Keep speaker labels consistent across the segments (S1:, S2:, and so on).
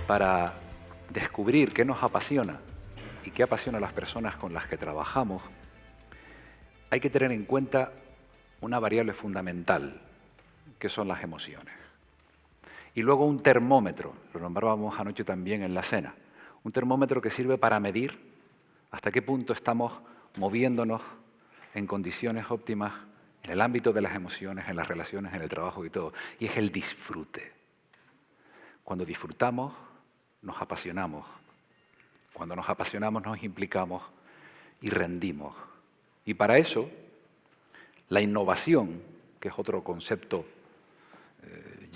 S1: para descubrir qué nos apasiona y qué apasiona a las personas con las que trabajamos, hay que tener en cuenta una variable fundamental, que son las emociones. Y luego un termómetro, lo nombrábamos anoche también en la cena, un termómetro que sirve para medir hasta qué punto estamos moviéndonos en condiciones óptimas en el ámbito de las emociones, en las relaciones, en el trabajo y todo. Y es el disfrute. Cuando disfrutamos, nos apasionamos. Cuando nos apasionamos, nos implicamos y rendimos. Y para eso, la innovación, que es otro concepto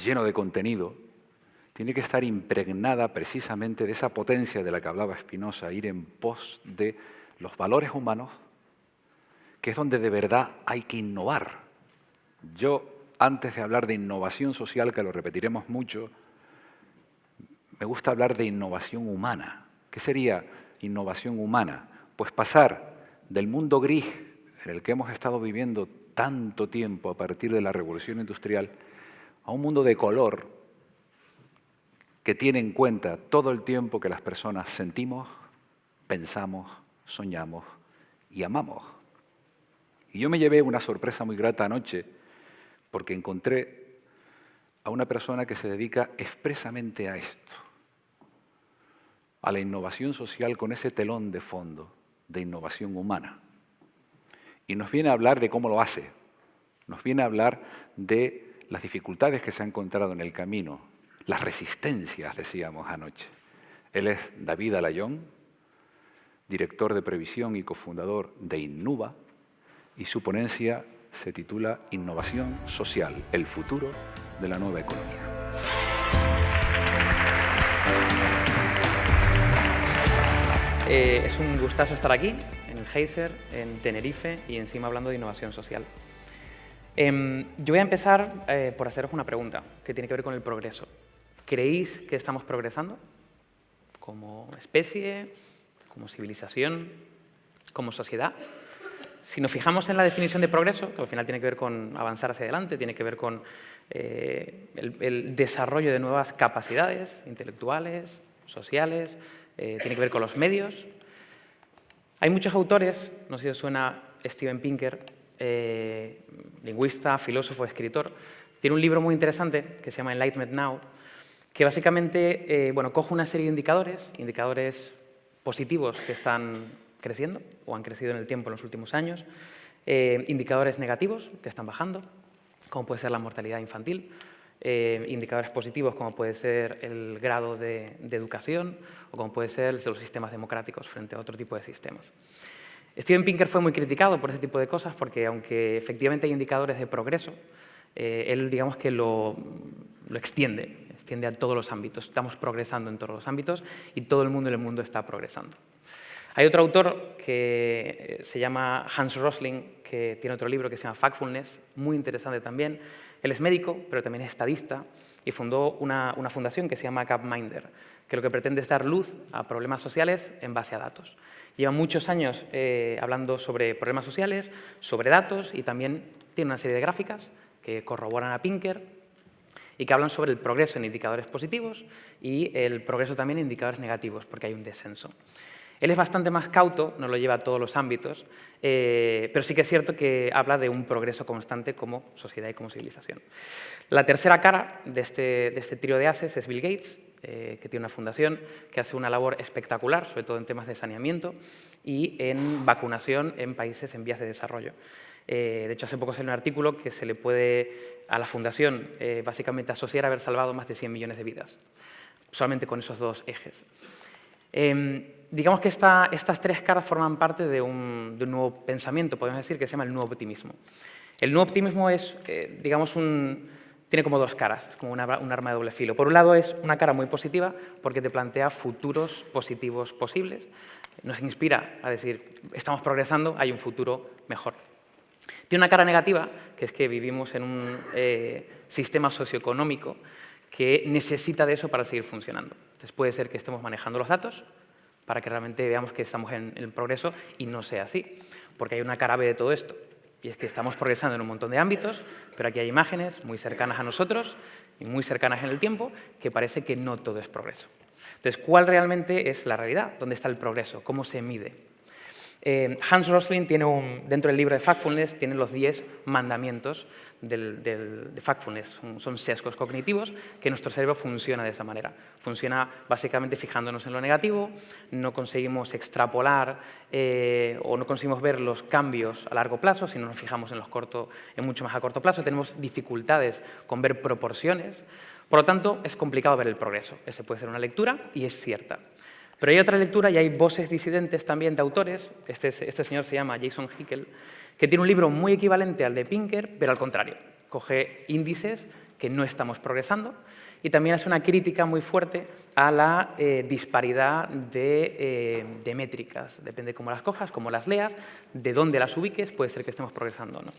S1: lleno de contenido, tiene que estar impregnada precisamente de esa potencia de la que hablaba Spinoza, ir en pos de los valores humanos, que es donde de verdad hay que innovar. Yo, antes de hablar de innovación social, que lo repetiremos mucho, me gusta hablar de innovación humana. ¿Qué sería innovación humana? Pues pasar del mundo gris en el que hemos estado viviendo tanto tiempo a partir de la revolución industrial a un mundo de color que tiene en cuenta todo el tiempo que las personas sentimos, pensamos, soñamos y amamos. Y yo me llevé una sorpresa muy grata anoche porque encontré a una persona que se dedica expresamente a esto, a la innovación social con ese telón de fondo de innovación humana. Y nos viene a hablar de cómo lo hace, nos viene a hablar de las dificultades que se ha encontrado en el camino, las resistencias, decíamos anoche. Él es David Alayón, director de previsión y cofundador de Innuba, y su ponencia se titula Innovación Social, el futuro de la nueva economía.
S2: Es un gustazo estar aquí, en el Geyser, en Tenerife y encima hablando de innovación social. Yo voy a empezar por haceros una pregunta que tiene que ver con el progreso. ¿Creéis que estamos progresando como especie, como civilización, como sociedad? Si nos fijamos en la definición de progreso, que al final tiene que ver con avanzar hacia adelante, tiene que ver con el desarrollo de nuevas capacidades intelectuales, sociales, tiene que ver con los medios. Hay muchos autores, no sé si os suena Steven Pinker, lingüista, filósofo, escritor. Tiene un libro muy interesante que se llama Enlightenment Now, que básicamente coge una serie de indicadores positivos que están creciendo o han crecido en el tiempo en los últimos años, indicadores negativos que están bajando, como puede ser la mortalidad infantil, indicadores positivos como puede ser el grado de educación o como puede ser el de los sistemas democráticos frente a otro tipo de sistemas. Steven Pinker fue muy criticado por ese tipo de cosas porque aunque efectivamente hay indicadores de progreso, él digamos que lo extiende a todos los ámbitos. Estamos progresando en todos los ámbitos y todo el mundo en el mundo está progresando. Hay otro autor que se llama Hans Rosling, que tiene otro libro que se llama Factfulness, muy interesante también. Él es médico, pero también es estadista, y fundó una fundación que se llama Gapminder, que lo que pretende es dar luz a problemas sociales en base a datos. Lleva muchos años hablando sobre problemas sociales, sobre datos, y también tiene una serie de gráficas que corroboran a Pinker y que hablan sobre el progreso en indicadores positivos y el progreso también en indicadores negativos, porque hay un descenso. Él es bastante más cauto, no lo lleva a todos los ámbitos, pero sí que es cierto que habla de un progreso constante como sociedad y como civilización. La tercera cara de este trío de ases es Bill Gates, que tiene una fundación que hace una labor espectacular, sobre todo en temas de saneamiento y en vacunación en países en vías de desarrollo. De hecho, hace poco salió un artículo que se le puede a la fundación básicamente asociar a haber salvado más de 100 millones de vidas, solamente con esos dos ejes. Digamos que estas tres caras forman parte de un nuevo pensamiento, podemos decir, que se llama el nuevo optimismo. El nuevo optimismo es, digamos, tiene como dos caras, es como un arma de doble filo. Por un lado es una cara muy positiva porque te plantea futuros positivos posibles, nos inspira a decir, estamos progresando, hay un futuro mejor. Tiene una cara negativa, que es que vivimos en un sistema socioeconómico que necesita de eso para seguir funcionando. Entonces puede ser que estemos manejando los datos para que realmente veamos que estamos en el progreso y no sea así, porque hay una cara B de todo esto, y es que estamos progresando en un montón de ámbitos, pero aquí hay imágenes muy cercanas a nosotros y muy cercanas en el tiempo que parece que no todo es progreso. Entonces, ¿cuál realmente es la realidad? ¿Dónde está el progreso? ¿Cómo se mide? Hans Rosling tiene dentro del libro de Factfulness, tiene los 10 mandamientos de Factfulness. Son sesgos cognitivos que nuestro cerebro funciona de esa manera. Funciona básicamente fijándonos en lo negativo, no conseguimos extrapolar o no conseguimos ver los cambios a largo plazo, sino nos fijamos en mucho más a corto plazo. Tenemos dificultades con ver proporciones. Por lo tanto, es complicado ver el progreso. Ese puede ser una lectura y es cierta. Pero hay otra lectura y hay voces disidentes también de autores. Este señor se llama Jason Hickel, que tiene un libro muy equivalente al de Pinker, pero al contrario. Coge índices que no estamos progresando y también hace una crítica muy fuerte a la disparidad de métricas. Depende de cómo las cojas, cómo las leas, de dónde las ubiques, puede ser que estemos progresando o no.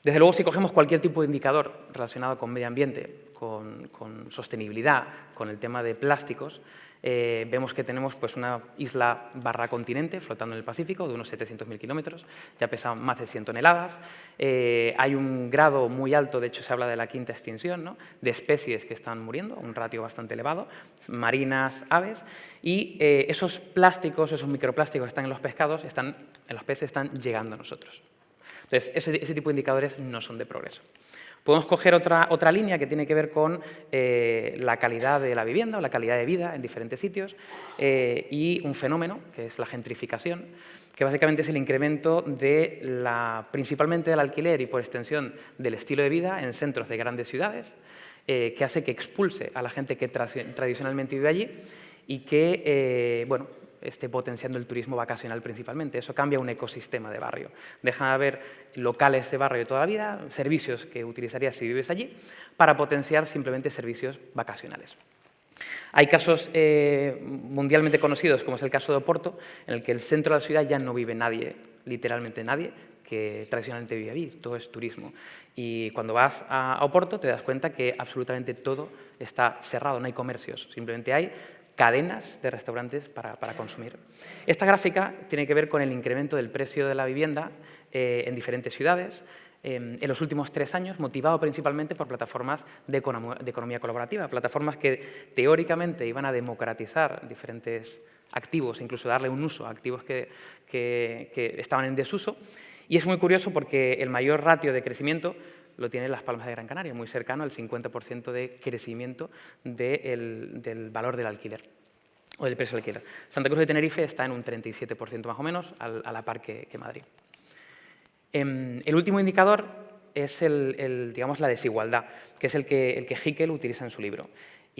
S2: Desde luego, si cogemos cualquier tipo de indicador relacionado con medio ambiente, con sostenibilidad, con el tema de plásticos, vemos que tenemos pues, una isla / continente flotando en el Pacífico de unos 700.000 kilómetros, ya pesa más de 100 toneladas. Hay un grado muy alto, de hecho se habla de la quinta extinción, ¿no?, de especies que están muriendo, un ratio bastante elevado, marinas, aves, y esos plásticos, esos microplásticos que están en los pescados, en los peces, están llegando a nosotros. Entonces, ese tipo de indicadores no son de progreso. Podemos coger otra línea que tiene que ver con la calidad de la vivienda o la calidad de vida en diferentes sitios y un fenómeno, que es la gentrificación, que básicamente es el incremento principalmente del alquiler y por extensión del estilo de vida en centros de grandes ciudades, que hace que expulse a la gente que tradicionalmente vive allí y que, esté potenciando el turismo vacacional principalmente. Eso cambia un ecosistema de barrio. Deja de haber locales de barrio de toda la vida, servicios que utilizarías si vives allí, para potenciar simplemente servicios vacacionales. Hay casos mundialmente conocidos, como es el caso de Oporto, en el que el centro de la ciudad ya no vive nadie, literalmente nadie, que tradicionalmente vive allí, todo es turismo. Y cuando vas a Oporto te das cuenta que absolutamente todo está cerrado, no hay comercios, simplemente hay cadenas de restaurantes para consumir. Esta gráfica tiene que ver con el incremento del precio de la vivienda en diferentes ciudades en los últimos 3 años, motivado principalmente por plataformas de economía colaborativa, plataformas que teóricamente iban a democratizar diferentes activos, incluso darle un uso a activos que estaban en desuso. Y es muy curioso porque el mayor ratio de crecimiento lo tiene Las Palmas de Gran Canaria, muy cercano al 50% de crecimiento del valor del alquiler o del precio del alquiler. Santa Cruz de Tenerife está en un 37% más o menos, a la par que Madrid. El último indicador es digamos, la desigualdad, que es el que Hickel utiliza en su libro.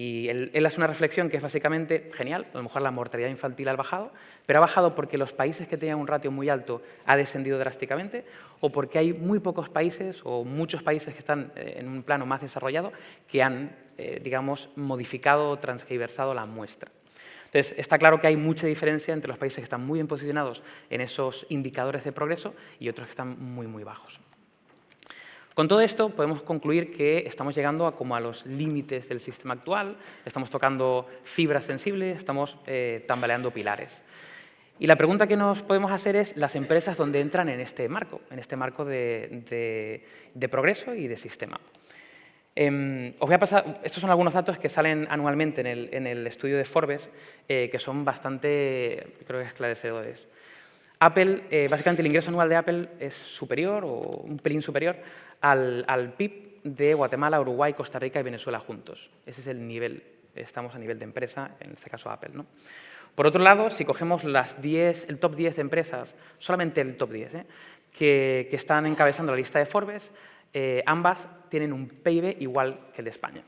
S2: Y él hace una reflexión que es básicamente genial. A lo mejor la mortalidad infantil ha bajado, pero ha bajado porque los países que tenían un ratio muy alto ha descendido drásticamente o porque hay muy pocos países o muchos países que están en un plano más desarrollado que han, digamos, modificado o transgiversado la muestra. Entonces, está claro que hay mucha diferencia entre los países que están muy bien posicionados en esos indicadores de progreso y otros que están muy, muy bajos. Con todo esto podemos concluir que estamos llegando a los límites del sistema actual, estamos tocando fibras sensibles, estamos tambaleando pilares. Y la pregunta que nos podemos hacer es las empresas donde entran en este marco de progreso y de sistema. Os voy a pasar, estos son algunos datos que salen anualmente en el estudio de Forbes, que son bastante, creo que esclarecedores. Apple, básicamente el ingreso anual de Apple es superior o un pelín superior al PIB de Guatemala, Uruguay, Costa Rica y Venezuela juntos. Ese es el nivel, estamos a nivel de empresa, en este caso Apple, ¿no? Por otro lado, si cogemos el top 10 de empresas, solamente el top 10, que están encabezando la lista de Forbes, ambas tienen un PIB igual que el de España.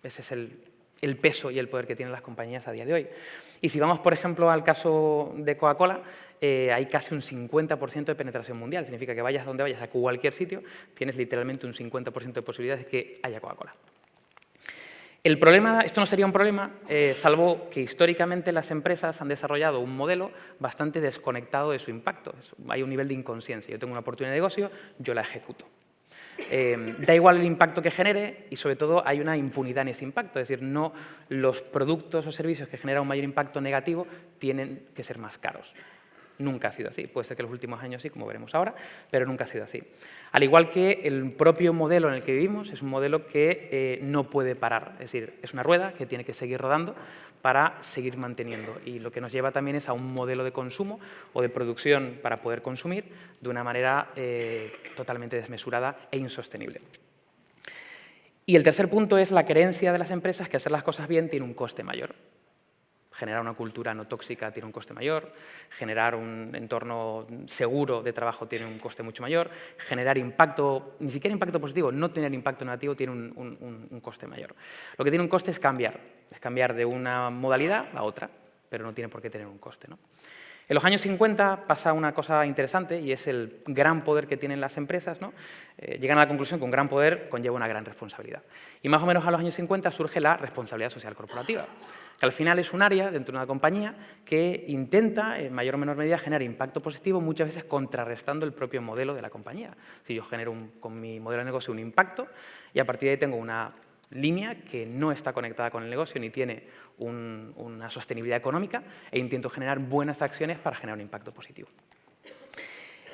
S2: Ese es el peso y el poder que tienen las compañías a día de hoy. Y si vamos, por ejemplo, al caso de Coca-Cola, hay casi un 50% de penetración mundial. Significa que vayas donde vayas, a cualquier sitio, tienes literalmente un 50% de posibilidades de que haya Coca-Cola. El problema, esto no sería un problema, salvo que históricamente las empresas han desarrollado un modelo bastante desconectado de su impacto. Hay un nivel de inconsciencia. Yo tengo una oportunidad de negocio, yo la ejecuto. Da igual el impacto que genere y, sobre todo, hay una impunidad en ese impacto. Es decir, no los productos o servicios que generan un mayor impacto negativo tienen que ser más caros. Nunca ha sido así. Puede ser que en los últimos años sí, como veremos ahora, pero nunca ha sido así. Al igual que el propio modelo en el que vivimos es un modelo que no puede parar. Es decir, es una rueda que tiene que seguir rodando para seguir manteniendo. Y lo que nos lleva también es a un modelo de consumo o de producción para poder consumir de una manera totalmente desmesurada e insostenible. Y el tercer punto es la creencia de las empresas que hacer las cosas bien tiene un coste mayor. Generar una cultura no tóxica tiene un coste mayor, generar un entorno seguro de trabajo tiene un coste mucho mayor, generar impacto, ni siquiera impacto positivo, no tener impacto negativo tiene un coste mayor. Lo que tiene un coste es cambiar de una modalidad a otra, pero no tiene por qué tener un coste, ¿no? En los años 50 pasa una cosa interesante y es el gran poder que tienen las empresas, ¿no? Llegan a la conclusión que un gran poder conlleva una gran responsabilidad. Y más o menos a los años 50 surge la responsabilidad social corporativa, que al final es un área dentro de una compañía que intenta, en mayor o menor medida, generar impacto positivo, muchas veces contrarrestando el propio modelo de la compañía. Si yo genero con mi modelo de negocio un impacto y a partir de ahí tengo una línea que no está conectada con el negocio ni tiene una sostenibilidad económica e intento generar buenas acciones para generar un impacto positivo.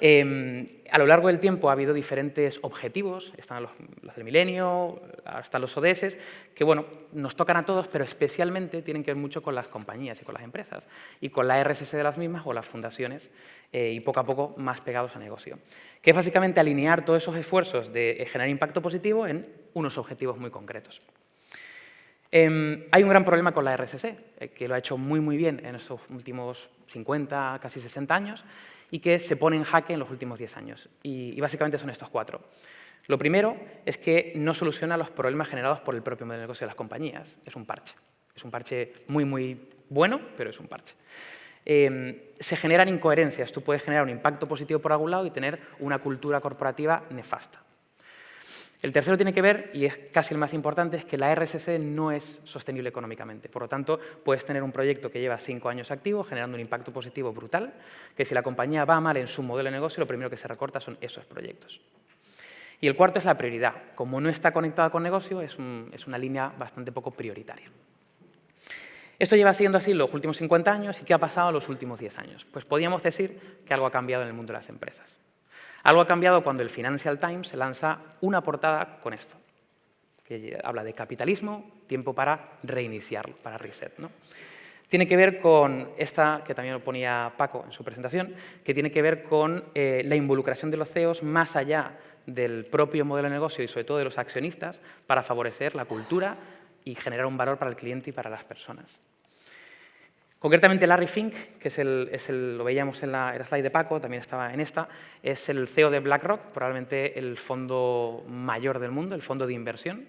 S2: A lo largo del tiempo ha habido diferentes objetivos, están los del milenio, ahora están los ODS, que bueno, nos tocan a todos, pero especialmente tienen que ver mucho con las compañías y con las empresas y con la RSS de las mismas o las fundaciones y poco a poco más pegados al negocio, que es básicamente alinear todos esos esfuerzos de generar impacto positivo en unos objetivos muy concretos. Hay un gran problema con la RSS, que lo ha hecho muy bien en estos últimos 50, casi 60 años, y que se pone en jaque en los últimos 10 años. Y básicamente son estos 4. Lo primero es que no soluciona los problemas generados por el propio modelo de negocio de las compañías. Es un parche. Es un parche muy bueno, pero es un parche. Se generan incoherencias. Tú puedes generar un impacto positivo por algún lado y tener una cultura corporativa nefasta. El tercero tiene que ver, y es casi el más importante, es que la RSS no es sostenible económicamente. Por lo tanto, puedes tener un proyecto que lleva 5 años activo, generando un impacto positivo brutal, que si la compañía va mal en su modelo de negocio, lo primero que se recorta son esos proyectos. Y el cuarto es la prioridad. Como no está conectada con negocio, es una línea bastante poco prioritaria. Esto lleva siendo así los últimos 50 años, ¿y qué ha pasado en los últimos 10 años? Pues podríamos decir que algo ha cambiado en el mundo de las empresas. Algo ha cambiado cuando el Financial Times lanza una portada con esto, que habla de capitalismo, tiempo para reiniciarlo, para reset, ¿no? Tiene que ver con esta, que también lo ponía Paco en su presentación, que tiene que ver con la involucración de los CEOs más allá del propio modelo de negocio y sobre todo de los accionistas para favorecer la cultura y generar un valor para el cliente y para las personas. Concretamente, Larry Fink, que lo veíamos en la slide de Paco, también estaba en esta, es el CEO de BlackRock, probablemente el fondo mayor del mundo, el fondo de inversión.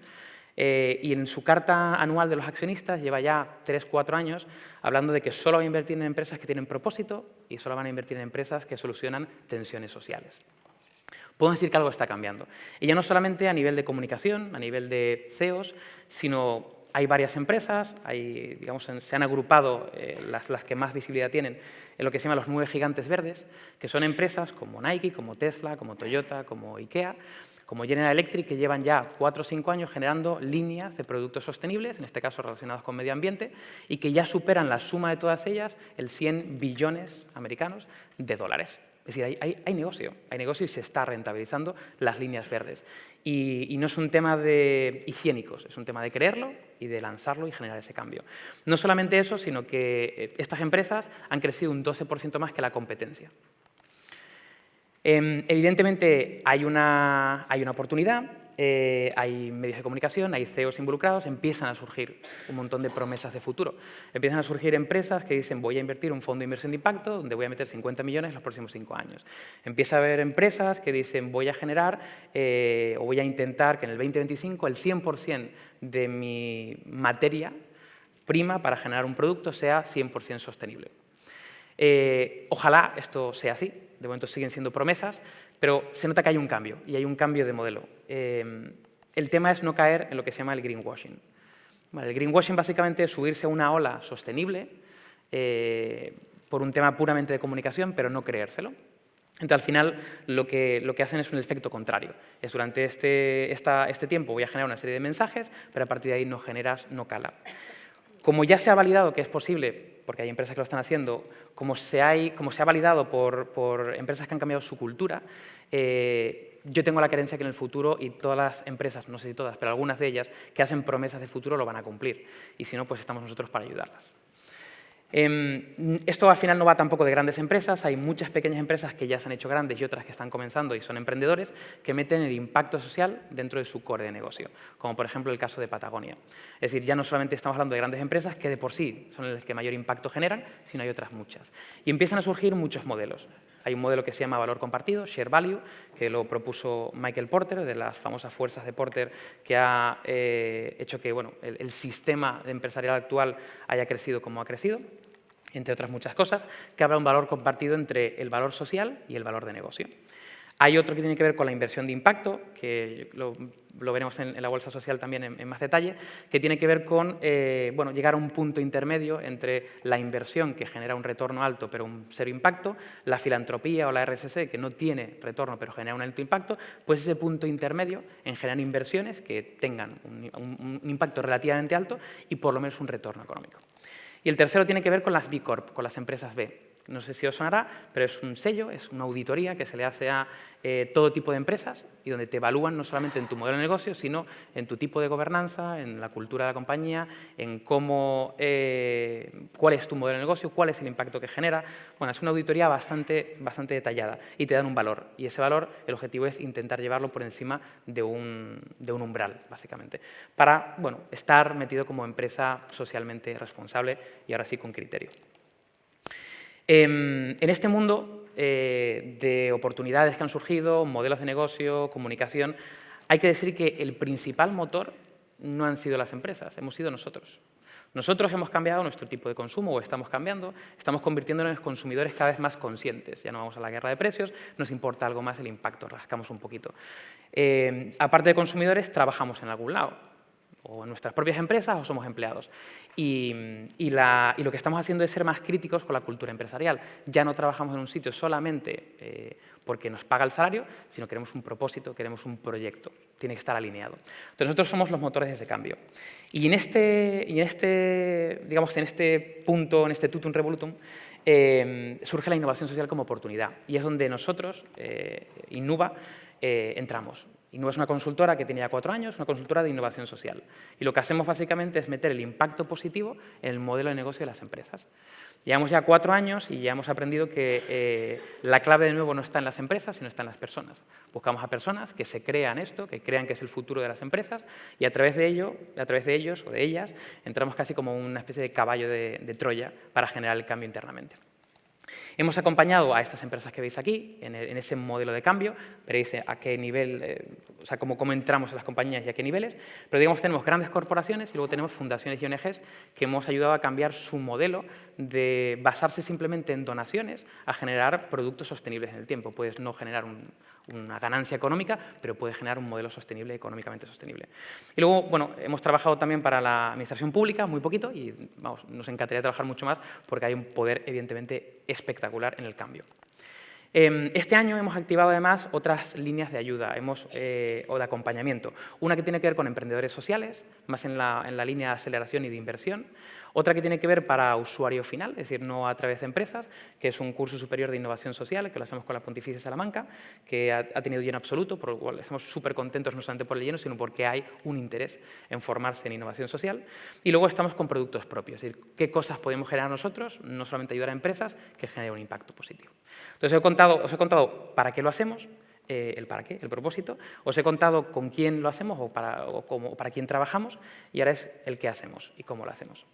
S2: Y en su carta anual de los accionistas lleva ya 3-4 años hablando de que solo va a invertir en empresas que tienen propósito y solo van a invertir en empresas que solucionan tensiones sociales. Podemos decir que algo está cambiando. Y ya no solamente a nivel de comunicación, a nivel de CEOs, sino hay varias empresas, se han agrupado las que más visibilidad tienen en lo que se llama los 9 gigantes verdes, que son empresas como Nike, como Tesla, como Toyota, como IKEA, como General Electric, que llevan ya 4 o 5 años generando líneas de productos sostenibles, en este caso relacionados con medio ambiente, y que ya superan la suma de todas ellas el 100 billones americanos de dólares. Es decir, hay negocio y se está rentabilizando las líneas verdes. Y no es un tema de higiénicos, es un tema de creerlo y de lanzarlo y generar ese cambio. No solamente eso, sino que estas empresas han crecido un 12% más que la competencia. Evidentemente hay una oportunidad, hay medios de comunicación, hay CEOs involucrados, empiezan a surgir un montón de promesas de futuro. Empiezan a surgir empresas que dicen voy a invertir un fondo de inversión de impacto donde voy a meter 50 millones en los próximos 5 años. Empieza a haber empresas que dicen voy a generar o voy a intentar que en el 2025 el 100% de mi materia prima para generar un producto sea 100% sostenible. Ojalá esto sea así. De momento siguen siendo promesas, pero se nota que hay un cambio, y hay un cambio de modelo. El tema es no caer en lo que se llama el greenwashing. Vale, el greenwashing básicamente es subirse a una ola sostenible por un tema puramente de comunicación, pero no creérselo. Entonces, al final, lo que hacen es un efecto contrario. Es durante este tiempo voy a generar una serie de mensajes, pero a partir de ahí no generas, no cala. Como ya se ha validado que es posible porque hay empresas que lo están haciendo, como se ha validado por empresas que han cambiado su cultura, yo tengo la creencia que en el futuro, y todas las empresas, no sé si todas, pero algunas de ellas, que hacen promesas de futuro lo van a cumplir. Y si no, pues estamos nosotros para ayudarlas. Esto al final no va tampoco de grandes empresas, hay muchas pequeñas empresas que ya se han hecho grandes y otras que están comenzando y son emprendedores que meten el impacto social dentro de su core de negocio, como por ejemplo el caso de Patagonia. Es decir, ya no solamente estamos hablando de grandes empresas que de por sí son las que mayor impacto generan, sino hay otras muchas. Y empiezan a surgir muchos modelos. Hay un modelo que se llama valor compartido, Share Value, que lo propuso Michael Porter, de las famosas fuerzas de Porter, que ha hecho que el sistema empresarial actual haya crecido como ha crecido, entre otras muchas cosas, que habla de un valor compartido entre el valor social y el valor de negocio. Hay otro que tiene que ver con la inversión de impacto, que lo veremos en la bolsa social también en más detalle, que tiene que ver con llegar a un punto intermedio entre la inversión, que genera un retorno alto pero un cero impacto, la filantropía o la RSS, que no tiene retorno pero genera un alto impacto, pues ese punto intermedio en generar inversiones que tengan un impacto relativamente alto y por lo menos un retorno económico. Y el tercero tiene que ver con las B Corp, con las empresas B. No sé si os sonará, pero es un sello, es una auditoría que se le hace a todo tipo de empresas y donde te evalúan no solamente en tu modelo de negocio, sino en tu tipo de gobernanza, en la cultura de la compañía, en cuál es tu modelo de negocio, cuál es el impacto que genera. Bueno, es una auditoría bastante detallada y te dan un valor. Y ese valor, el objetivo es intentar llevarlo por encima de un umbral, básicamente, para estar metido como empresa socialmente responsable y ahora sí con criterio. En este mundo de oportunidades que han surgido, modelos de negocio, comunicación, hay que decir que el principal motor no han sido las empresas, hemos sido nosotros. Nosotros hemos cambiado nuestro tipo de consumo, o estamos cambiando, estamos convirtiéndonos en consumidores cada vez más conscientes. Ya no vamos a la guerra de precios, nos importa algo más el impacto, rascamos un poquito. Aparte de consumidores, trabajamos en algún lado, o en nuestras propias empresas o somos empleados. Y lo que estamos haciendo es ser más críticos con la cultura empresarial. Ya no trabajamos en un sitio solamente porque nos paga el salario, sino queremos un propósito, queremos un proyecto. Tiene que estar alineado. Entonces nosotros somos los motores de ese cambio. Y en este punto, en este tutum revolutum, surge la innovación social como oportunidad. Y es donde nosotros, Innuba, entramos. Innuba es una consultora que tiene ya 4 años, una consultora de innovación social. Y lo que hacemos básicamente es meter el impacto positivo en el modelo de negocio de las empresas. Llevamos ya 4 años y ya hemos aprendido que la clave de nuevo no está en las empresas, sino está en las personas. Buscamos a personas que se crean esto, que crean que es el futuro de las empresas y a través de ellos o de ellas entramos casi como una especie de caballo de Troya para generar el cambio internamente. Hemos acompañado a estas empresas que veis aquí en ese modelo de cambio, veréis a qué nivel, cómo entramos en las compañías y a qué niveles, pero digamos tenemos grandes corporaciones y luego tenemos fundaciones y ONGs que hemos ayudado a cambiar su modelo de basarse simplemente en donaciones a generar productos sostenibles en el tiempo. Puedes no generar una ganancia económica, pero puede generar un modelo sostenible, económicamente sostenible. Y luego, hemos trabajado también para la administración pública, muy poquito, y nos encantaría trabajar mucho más porque hay un poder, evidentemente, espectacular en el cambio. Este año hemos activado además otras líneas de ayuda o de acompañamiento. Una que tiene que ver con emprendedores sociales, más en la línea de aceleración y de inversión. Otra que tiene que ver para usuario final, es decir, no a través de empresas, que es un curso superior de innovación social, que lo hacemos con la Pontificia Salamanca, que ha tenido lleno absoluto, por lo cual estamos súper contentos no solamente por el lleno, sino porque hay un interés en formarse en innovación social. Y luego estamos con productos propios, es decir, qué cosas podemos generar nosotros, no solamente ayudar a empresas, que generen un impacto positivo. Entonces os he contado para qué lo hacemos, el para qué, el propósito, os he contado con quién lo hacemos o para quién trabajamos y ahora es el qué hacemos y cómo lo hacemos.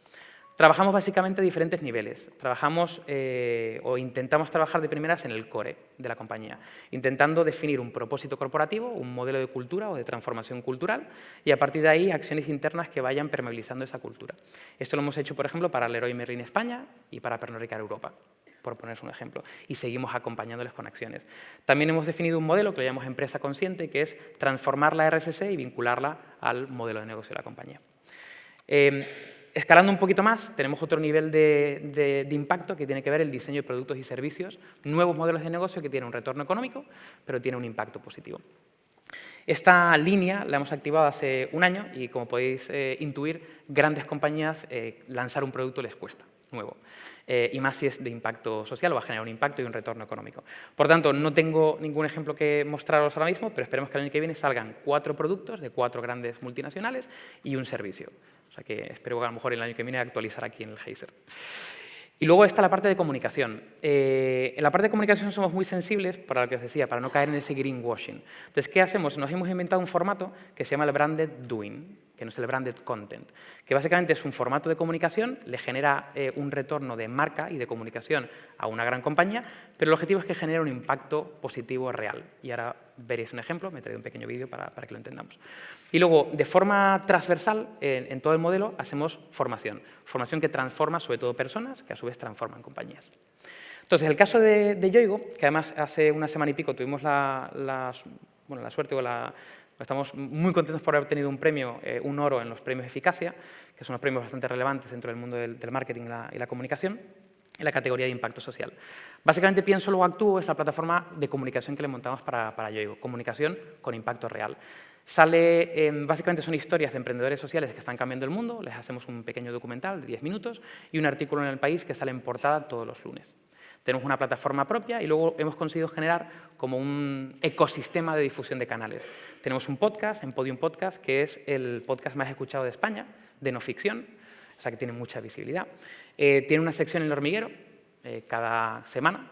S2: Trabajamos básicamente a diferentes niveles. Trabajamos o intentamos trabajar de primeras en el core de la compañía, intentando definir un propósito corporativo, un modelo de cultura o de transformación cultural y a partir de ahí acciones internas que vayan permeabilizando esa cultura. Esto lo hemos hecho, por ejemplo, para Leroy Merlin España y para Pernod Ricard Europa, por poneros un ejemplo, y seguimos acompañándoles con acciones. También hemos definido un modelo que lo llamamos empresa consciente, que es transformar la RSS y vincularla al modelo de negocio de la compañía. Escalando un poquito más, tenemos otro nivel de impacto que tiene que ver el diseño de productos y servicios, nuevos modelos de negocio que tienen un retorno económico, pero tienen un impacto positivo. Esta línea la hemos activado hace un año y, como podéis intuir, grandes compañías lanzar un producto les cuesta. nuevo. Y más si es de impacto social, va a generar un impacto y un retorno económico. Por tanto, no tengo ningún ejemplo que mostraros ahora mismo, pero esperemos que el año que viene salgan 4 productos de 4 grandes multinacionales y un servicio. O sea que espero que a lo mejor el año que viene actualizar aquí en el Geyser. Y luego está la parte de comunicación. En la parte de comunicación somos muy sensibles, para lo que os decía, para no caer en ese greenwashing. Entonces, ¿qué hacemos? Nos hemos inventado un formato que se llama el branded doing, que no es el branded content, que básicamente es un formato de comunicación, le genera un retorno de marca y de comunicación a una gran compañía, pero el objetivo es que genere un impacto positivo real. Y ahora veréis un ejemplo, me traeré un pequeño vídeo para que lo entendamos. Y luego, de forma transversal, en todo el modelo, hacemos formación. Formación que transforma, sobre todo, personas, que a su vez transforman compañías. Entonces, el caso de Yoigo, que además hace una semana y pico tuvimos la suerte o estamos muy contentos por haber obtenido un premio, un oro en los premios Eficacia, que son unos premios bastante relevantes dentro del mundo del marketing y la comunicación, en la categoría de impacto social. Básicamente, Pienso Luego Actúo es la plataforma de comunicación que le montamos para Yoigo, comunicación con impacto real. Básicamente son historias de emprendedores sociales que están cambiando el mundo, les hacemos un pequeño documental de 10 minutos y un artículo en El País que sale en portada todos los lunes. Tenemos una plataforma propia y luego hemos conseguido generar como un ecosistema de difusión de canales. Tenemos un podcast, en Podium Podcast, que es el podcast más escuchado de España, de no ficción, o sea que tiene mucha visibilidad. Tiene una sección en El Hormiguero, cada semana,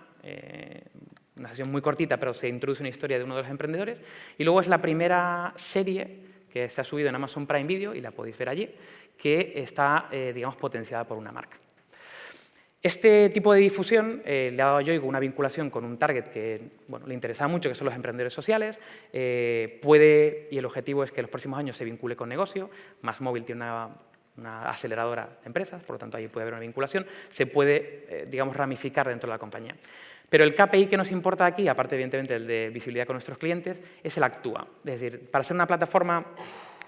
S2: una sesión muy cortita, pero se introduce una historia de uno de los emprendedores. Y luego es la primera serie que se ha subido en Amazon Prime Video, y la podéis ver allí, que está, digamos, potenciada por una marca. Este tipo de difusión le ha dado a Yoigo una vinculación con un target que le interesa mucho, que son los emprendedores sociales. Y el objetivo es que en los próximos años se vincule con negocio. MásMóvil tiene una aceleradora de empresas, por lo tanto, ahí puede haber una vinculación. Se puede, digamos, ramificar dentro de la compañía. Pero el KPI que nos importa aquí, aparte, evidentemente, el de visibilidad con nuestros clientes, es el Actúa. Es decir, para ser una plataforma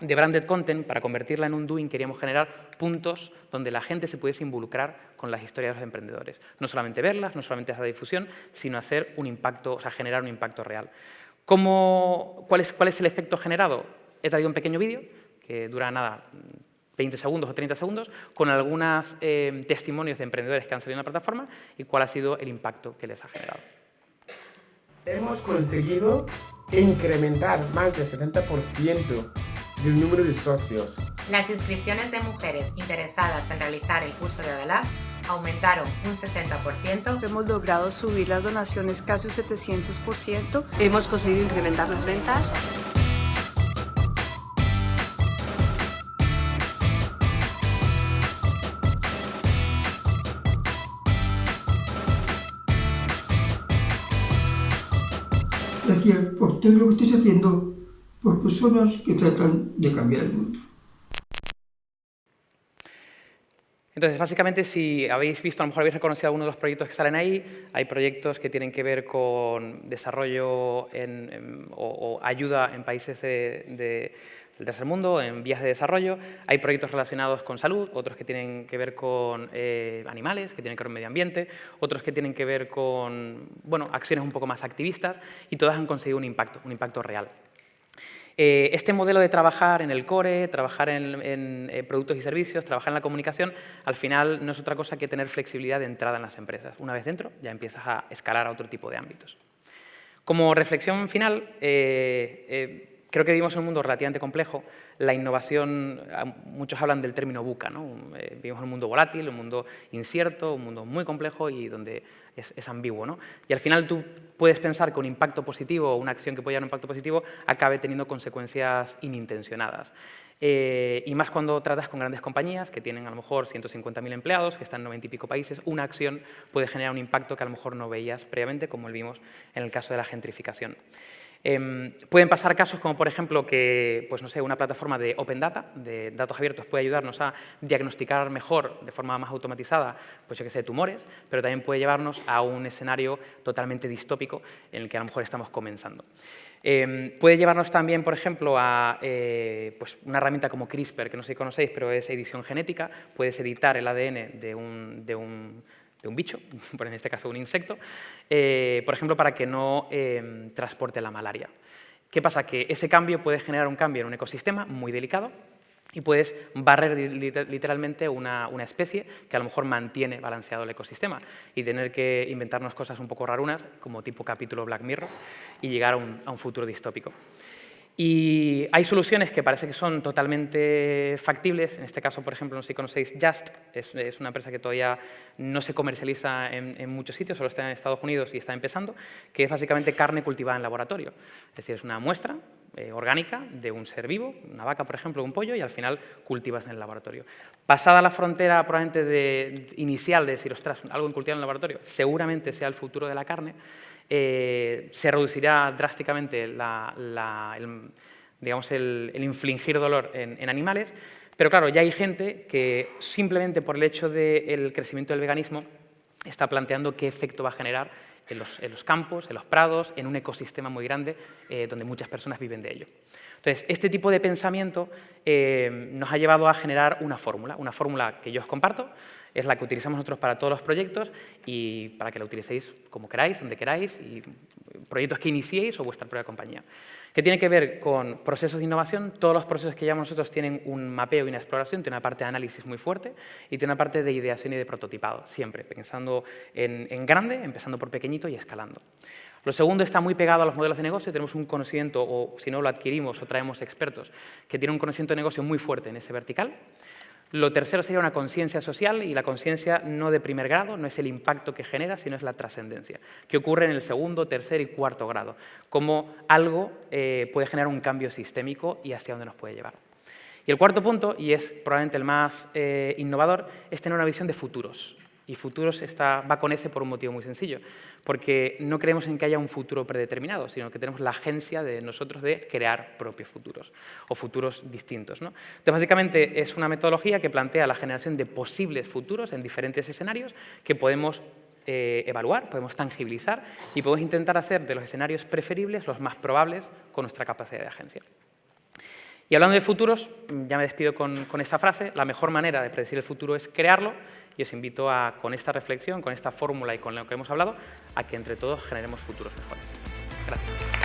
S2: de branded content, para convertirla en un doing, queríamos generar puntos donde la gente se pudiese involucrar con las historias de los emprendedores. No solamente verlas, no solamente hacer difusión, sino hacer un impacto, o sea, generar un impacto real. ¿Cuál es el efecto generado? He traído un pequeño vídeo que dura nada, 20 segundos o 30 segundos, con algunos testimonios de emprendedores que han salido en la plataforma y cuál ha sido el impacto que les ha generado.
S3: Hemos conseguido incrementar más del 70% del número de socios.
S4: Las inscripciones de mujeres interesadas en realizar el curso de Adalab aumentaron un 60%.
S5: Hemos logrado subir las donaciones casi un 700%.
S6: Hemos conseguido incrementar las ventas.
S7: Gracias por todo lo que estáis haciendo por personas que tratan de cambiar el mundo.
S2: Entonces, básicamente, si habéis visto, a lo mejor habéis reconocido algunos de los proyectos que salen ahí, hay proyectos que tienen que ver con desarrollo o ayuda en países del tercer mundo, en vías de desarrollo. Hay proyectos relacionados con salud, otros que tienen que ver con animales, que tienen que ver con medio ambiente, otros que tienen que ver con acciones un poco más activistas, y todas han conseguido un impacto real. Este modelo de trabajar en el core, trabajar en productos y servicios, trabajar en la comunicación, al final no es otra cosa que tener flexibilidad de entrada en las empresas. Una vez dentro, ya empiezas a escalar a otro tipo de ámbitos. Como reflexión final, creo que vivimos en un mundo relativamente complejo. La innovación, muchos hablan del término VUCA, ¿no? Vivimos en un mundo volátil, un mundo incierto, un mundo muy complejo y donde es ambiguo, ¿no? Y al final tú puedes pensar que un impacto positivo o una acción que puede llevar a un impacto positivo acabe teniendo consecuencias inintencionadas. Y más cuando tratas con grandes compañías que tienen a lo mejor 150.000 empleados, que están en 90 y pico países, una acción puede generar un impacto que a lo mejor no veías previamente, como lo vimos en el caso de la gentrificación. Pueden pasar casos como, por ejemplo, que una plataforma de Open Data, de datos abiertos, puede ayudarnos a diagnosticar mejor, de forma más automatizada, tumores, pero también puede llevarnos a un escenario totalmente distópico en el que a lo mejor estamos comenzando. Puede llevarnos también, por ejemplo, a una herramienta como CRISPR, que no sé si conocéis, pero es edición genética. Puedes editar el ADN de un bicho, en este caso un insecto, por ejemplo, para que no transporte la malaria. ¿Qué pasa? Que ese cambio puede generar un cambio en un ecosistema muy delicado y puedes barrer literalmente una especie que a lo mejor mantiene balanceado el ecosistema y tener que inventarnos cosas un poco rarunas, como tipo capítulo Black Mirror, y llegar a un futuro distópico. Y hay soluciones que parece que son totalmente factibles. En este caso, por ejemplo, no sé si conocéis Just, es una empresa que todavía no se comercializa en muchos sitios, solo está en Estados Unidos y está empezando, que es básicamente carne cultivada en laboratorio. Es decir, es una muestra orgánica de un ser vivo, una vaca, por ejemplo, un pollo, y al final cultivas en el laboratorio. Pasada la frontera probablemente inicial de decir, ostras, algo en cultivar en el laboratorio, seguramente sea el futuro de la carne, se reducirá drásticamente el infligir dolor en animales, pero claro, ya hay gente que simplemente por el hecho del crecimiento del veganismo está planteando qué efecto va a generar en los campos, en los prados, en un ecosistema muy grande donde muchas personas viven de ello. Entonces, este tipo de pensamiento nos ha llevado a generar una fórmula que yo os comparto, es la que utilizamos nosotros para todos los proyectos y para que la utilicéis como queráis, donde queráis, y proyectos que iniciéis o vuestra propia compañía. Que tiene que ver con procesos de innovación. Todos los procesos que llevamos nosotros tienen un mapeo y una exploración, tiene una parte de análisis muy fuerte y tiene una parte de ideación y de prototipado, siempre pensando en grande, empezando por pequeñito y escalando. Lo segundo está muy pegado a los modelos de negocio, tenemos un conocimiento, o si no lo adquirimos o traemos expertos, que tienen un conocimiento de negocio muy fuerte en ese vertical. Lo tercero sería una conciencia social, y la conciencia no de primer grado, no es el impacto que genera, sino es la trascendencia, que ocurre en el segundo, tercer y cuarto grado, cómo algo puede generar un cambio sistémico y hacia dónde nos puede llevar. Y el cuarto punto, y es probablemente el más innovador, es tener una visión de futuros. Y futuros va con ese por un motivo muy sencillo, porque no creemos en que haya un futuro predeterminado, sino que tenemos la agencia de nosotros de crear propios futuros, o futuros distintos, ¿no? Entonces, básicamente, es una metodología que plantea la generación de posibles futuros en diferentes escenarios que podemos evaluar, podemos tangibilizar y podemos intentar hacer de los escenarios preferibles los más probables con nuestra capacidad de agencia. Y hablando de futuros, ya me despido con esta frase: la mejor manera de predecir el futuro es crearlo, y os invito con esta reflexión, con esta fórmula y con lo que hemos hablado, a que entre todos generemos futuros mejores. Gracias.